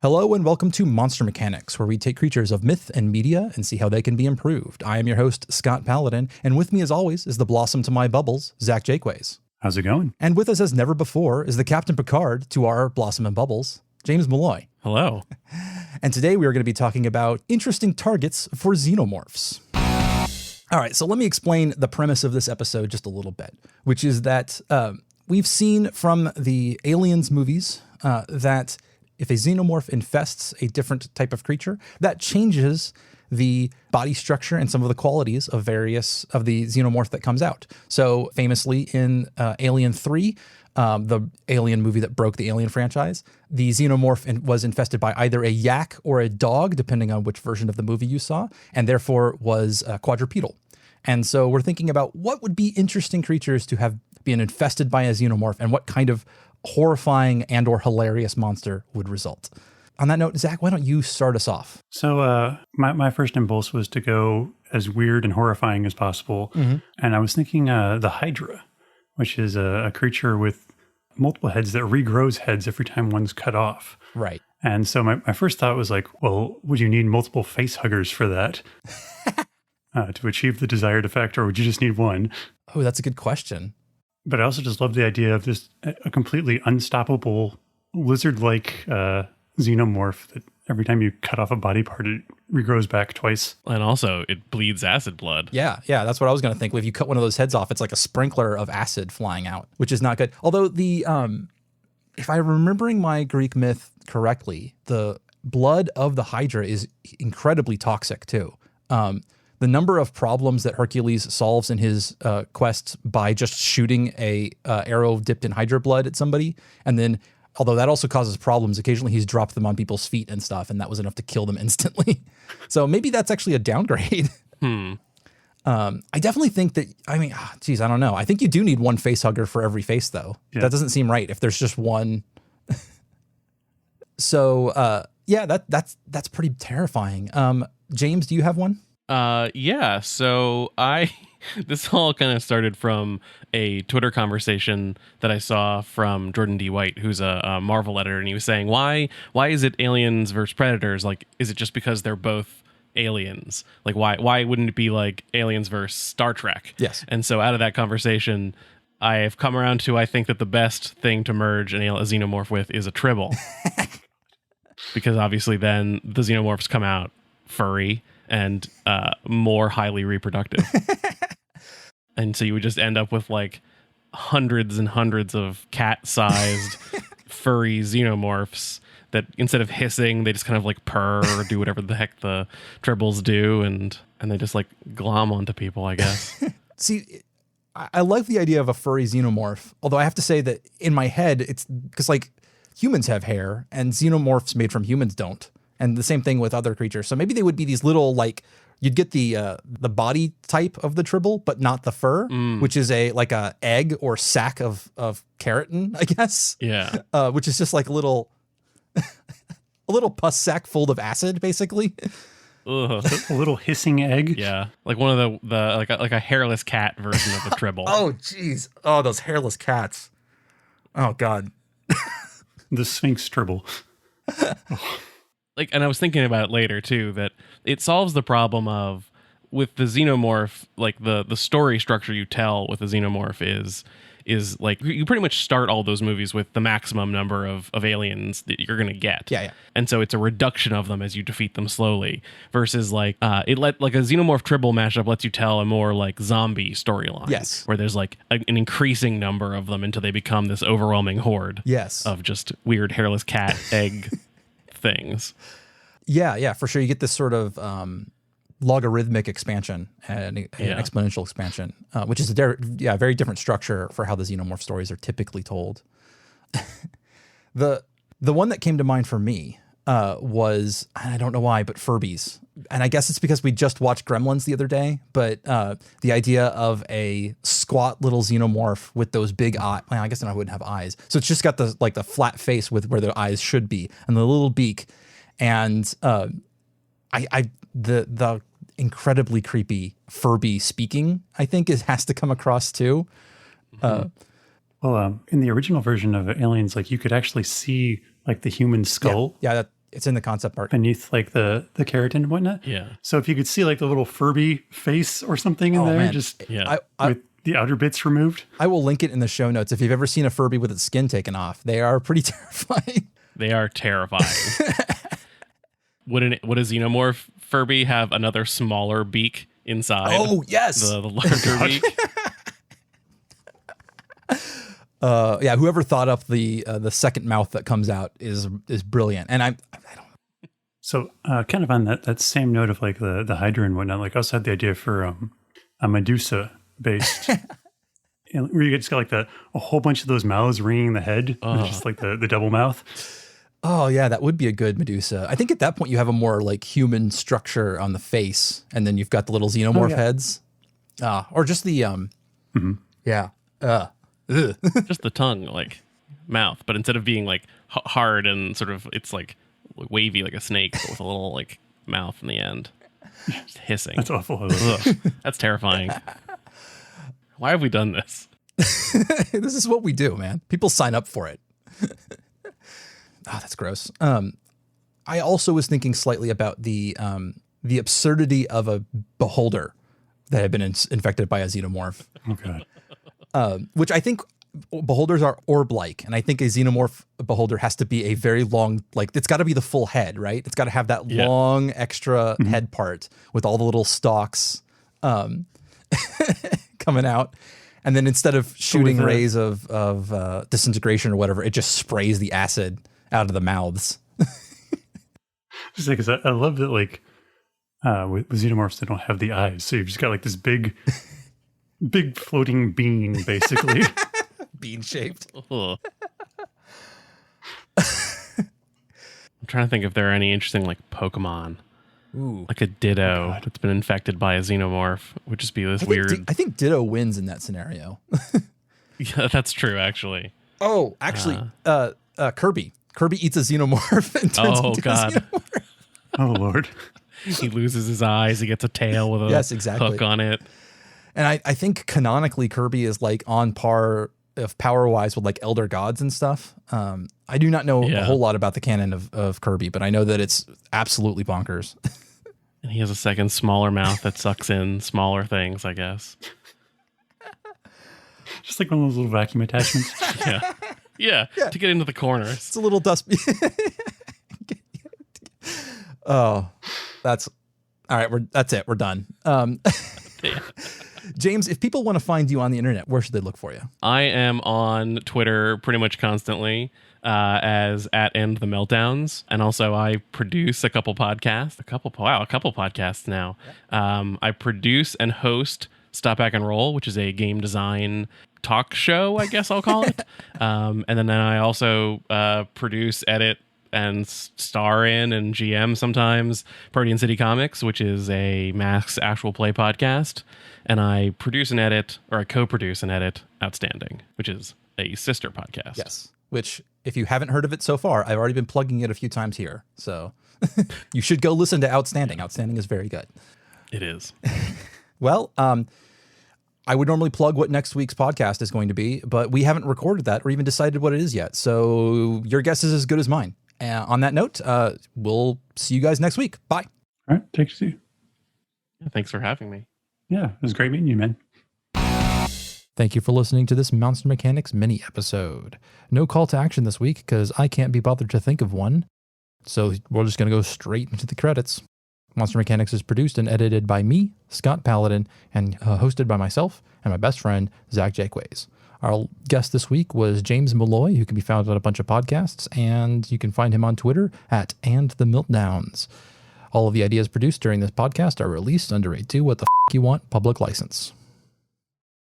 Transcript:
Hello and welcome to Monster Mechanics, where we take creatures of myth and media and see how they can be improved. I am your host, Scott Paladin, and with me as always is the blossom to my bubbles, Zach Jaquays. How's it going? And with us as never before is the Captain Picard to our blossom and bubbles, James Malloy. Hello. And today we are going to be talking about interesting targets for xenomorphs. All right, so let me explain the premise of this episode just a little bit, which is that we've seen from the Aliens movies that if a xenomorph infests a different type of creature, that changes the body structure and some of the qualities of various of the xenomorph that comes out. So famously in Alien 3, the Alien movie that broke the Alien franchise, the xenomorph was infested by either a yak or a dog, depending on which version of the movie you saw, and therefore was quadrupedal. And so we're thinking about what would be interesting creatures to have been infested by a xenomorph and what kind of horrifying and or hilarious monster would result. On that note, Zach, why don't you start us off? So my first impulse was to go as weird and horrifying as possible. Mm-hmm. And I was thinking the Hydra, which is a creature with multiple heads that regrows heads every time one's cut off. Right. And so my first thought was like, well, would you need multiple face huggers for that to achieve the desired effect, or would you just need one? Oh, that's a good question. But I also just love the idea of just a completely unstoppable lizard-like xenomorph that every time you cut off a body part, it regrows back twice. And also, it bleeds acid blood. Yeah, that's what I was going to think. If you cut one of those heads off, it's like a sprinkler of acid flying out, which is not good. Although the, if I'm remembering my Greek myth correctly, the blood of the Hydra is incredibly toxic too. The number of problems that Hercules solves in his quest by just shooting a arrow dipped in Hydra blood at somebody, and then, although that also causes problems, occasionally he's dropped them on people's feet and stuff, and that was enough to kill them instantly. So maybe that's actually a downgrade. I definitely think that, I don't know. I think you do need one face hugger for every face, though. Yeah. That doesn't seem right if there's just one. So, that's pretty terrifying. James, do you have one? So this all kind of started from a Twitter conversation that I saw from Jordan D. White, who's a Marvel editor, and he was saying, why is it aliens versus predators? Like, is it just because they're both aliens? Like, why wouldn't it be like aliens versus Star Trek? Yes. And so out of that conversation, I have come around to, I think that the best thing to merge a xenomorph with is a tribble. Because obviously then the xenomorphs come out furry and more highly reproductive. And so you would just end up with like hundreds and hundreds of cat-sized furry xenomorphs that instead of hissing, they just kind of like purr or do whatever the heck the tribbles do, and they just like glom onto people, I guess. See, I like the idea of a furry xenomorph, although I have to say that in my head, it's because like humans have hair and xenomorphs made from humans don't. And the same thing with other creatures. So maybe they would be these little, like, you'd get the body type of the tribble, but not the fur, which is a egg or sac of keratin, I guess. Yeah. Which is just like a little pus sac full of acid, basically. Ugh. A little hissing egg. Yeah, like one of the like a hairless cat version of the tribble. Oh, jeez. Oh, those hairless cats. Oh, God. The Sphinx tribble. Like, and I was thinking about it later too, that it solves the problem of with the xenomorph, like the story structure you tell with the xenomorph is like you pretty much start all those movies with the maximum number of aliens that you're gonna get. Yeah. And so it's a reduction of them as you defeat them slowly. Versus like a xenomorph tribble mashup lets you tell a more like zombie storyline. Yes. Where there's like an increasing number of them until they become this overwhelming horde. Yes. Of just weird hairless cat egg things. Yeah, for sure. You get this sort of logarithmic expansion and an exponential expansion, which is a very different structure for how the xenomorph stories are typically told. The one that came to mind for me was, I don't know why, but Furbies. And I guess it's because we just watched Gremlins the other day, but the idea of a squat little xenomorph with those big eyes, well, I guess I wouldn't have eyes. So it's just got the flat face with where the eyes should be and the little beak. And the incredibly creepy Furby speaking, I think, has to come across too. Well, in the original version of Aliens, like you could actually see like the human skull. Yeah, It's in the concept art. beneath like the keratin and whatnot. Yeah. So if you could see like the little Furby face or something in there, man. just Yeah. with the outer bits removed. I will link it in the show notes. If you've ever seen a Furby with its skin taken off, they are pretty terrifying. They are terrifying. Would a xenomorph Furby have another smaller beak inside? Oh, yes. The larger beak. Yeah, whoever thought up the second mouth that comes out is brilliant. And I don't. So kind of on that same note of like the Hydra and whatnot, like I also had the idea for a Medusa based, where you just got like a whole bunch of those mouths ringing the head, just like the double mouth. Oh yeah, that would be a good Medusa. I think at that point you have a more like human structure on the face, and then you've got the little xenomorph heads, or just the yeah, Just the tongue, like mouth, but instead of being like hard and sort of, it's like wavy like a snake, but with a little like mouth in the end, just hissing. That's awful. Ugh, that's terrifying. Why have we done this? This is what we do, man. People sign up for it. Oh, that's gross. I also was thinking slightly about the absurdity of a beholder that had been infected by a xenomorph. Oh god. Which I think beholders are orb-like, and I think a xenomorph beholder has to be a very long, like it's got to be the full head, right? It's got to have that long extra head part with all the little stalks coming out. And then instead of shooting rays of disintegration or whatever, it just sprays the acid out of the mouths. Just because I love that, like with xenomorphs, they don't have the eyes, so you've just got like this big floating bean, basically. Bean shaped. I'm trying to think if there are any interesting like Pokemon. Ooh. Like a Ditto that's been infected by a xenomorph would just be this weird. I think Ditto wins in that scenario. Yeah, that's true, actually. Oh, actually, Kirby. Kirby eats a xenomorph and turns into a xenomorph. Oh, Lord. He loses his eyes. He gets a tail with a hook on it. And I think canonically Kirby is like on par of power-wise with like Elder Gods and stuff. I do not know a whole lot about the canon of Kirby, but I know that it's absolutely bonkers. And he has a second smaller mouth that sucks in smaller things, I guess. Just like one of those little vacuum attachments. Yeah, to get into the corners. It's a little dust. Oh, that's all right. That's it. We're done. James, if people want to find you on the internet, where should they look for you? I am on Twitter pretty much constantly as @EndTheMeltdowns. And also I produce a couple podcasts. A couple podcasts now. I produce and host Stop Back and Roll, which is a game design talk show, I guess I'll call it. And then I also produce, edit, and star in and GM sometimes Party in City Comics, which is a Max actual play podcast. And I produce and edit, or I co-produce and edit Outstanding, which is a sister podcast. Yes, which if you haven't heard of it so far, I've already been plugging it a few times here. So you should go listen to Outstanding. Outstanding is very good. It is. Well, I would normally plug what next week's podcast is going to be, but we haven't recorded that or even decided what it is yet. So your guess is as good as mine. On that note, we'll see you guys next week. Bye. All right. Take it easy. Yeah, thanks for having me. Yeah, it was great meeting you, man. Thank you for listening to this Monster Mechanics mini episode. No call to action this week because I can't be bothered to think of one. So we're just going to go straight into the credits. Monster Mechanics is produced and edited by me, Scott Paladin, and hosted by myself and my best friend, Zach Jaquays. Our guest this week was James Malloy, who can be found on a bunch of podcasts, and you can find him on Twitter @AndTheMeltdowns. All of the ideas produced during this podcast are released under a Do What the F You Want public license.